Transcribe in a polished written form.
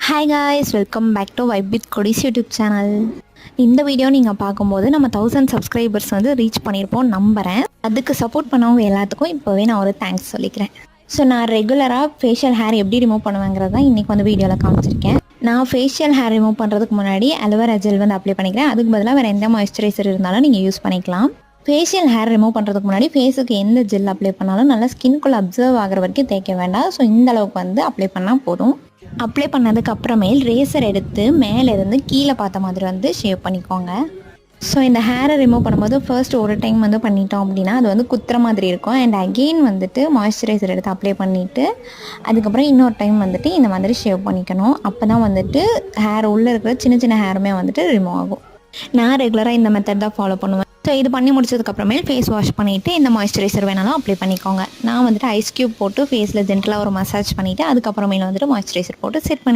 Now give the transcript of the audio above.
Hi guys, welcome back to vibe with கொடிஸ் YouTube channel. இந்த video நீங்கள் பார்க்கும்போது நம்ம 1000 சப்ஸ்கிரைபர்ஸ் வந்து ரீச் பண்ணியிருப்போம் நம்புகிறேன். அதுக்கு சப்போர்ட் பண்ணவங்க எல்லாத்துக்கும் இப்போவே நான் ஒரு தேங்க்ஸ் சொல்லிக்கிறேன். ஸோ நான் ரெகுலராக ஃபேஷியல் ஹேர் எப்படி ரிமூவ் பண்ணுவேங்கிறது தான் இன்றைக்கி வந்து வீடியோவில் காமிச்சிருக்கேன். நான் ஃபேஷியல் ஹேர் ரிமூவ் பண்ணுறதுக்கு முன்னாடி அலோவேரா ஜெல் வந்து அப்ளை பண்ணிக்கிறேன். அதுக்கு பதிலாக வேறு எந்த மாய்ஸ்சரைசர் இருந்தாலும் நீங்கள் யூஸ் பண்ணிக்கலாம். ஃபேஷியல் ஹேர் ரிமூவ் பண்ணுறதுக்கு முன்னாடி ஃபேஸுக்கு எந்த ஜெல் அப்ளை பண்ணாலும் நல்லா ஸ்கின்குள்ளே அப்சர்வ் ஆகிற வரைக்கும் தேய்க்க வேண்டாம். ஸோ இந்த அளவுக்கு வந்து அப்ளை பண்ணால் போதும். அப்ளை பண்ணதுக்கு அப்புறமேல் ரேசர் எடுத்து மேலேருந்து கீழே பார்த்த மாதிரி வந்து ஷேவ் பண்ணிக்கோங்க. ஸோ இந்த ஹேரை ரிமூவ் பண்ணும்போது ஃபர்ஸ்ட் ஒரு டைம் வந்து பண்ணிட்டோம் அப்படின்னா அது வந்து குத்துற மாதிரி இருக்கும். அண்ட் அகெயின் வந்துட்டு மாய்ஸ்சரைசர் எடுத்து அப்ளை பண்ணிவிட்டு அதுக்கப்புறம் இன்னொரு டைம் வந்துட்டு இந்த மாதிரி ஷேவ் பண்ணிக்கணும். அப்போ தான் வந்துட்டு ஹேர் உள்ளே இருக்கிற சின்ன சின்ன ஹேருமே வந்துட்டு ரிமூவ் ஆகும். நான் ரெகுலராக இந்த மெத்தட் தான் ஃபாலோ பண்ணுவேன். ஸோ இது பண்ணி முடிச்சதுக்கப்புறமேல் ஃபேஸ் வாஷ் பண்ணிவிட்டு இந்த மாய்ஸ்சரைசர் வேணாலும் அப்ளை பண்ணிக்கோங்க. நான் வந்துட்டு ஐஸ் க்யூப் போட்டு ஃபேஸில் ஜென்டலாக ஒரு மசாஜ் பண்ணிவிட்டு அதுக்கப்புறமேல வந்துட்டு மாய்ஸ்சரைசர் போட்டு செட் பண்ணி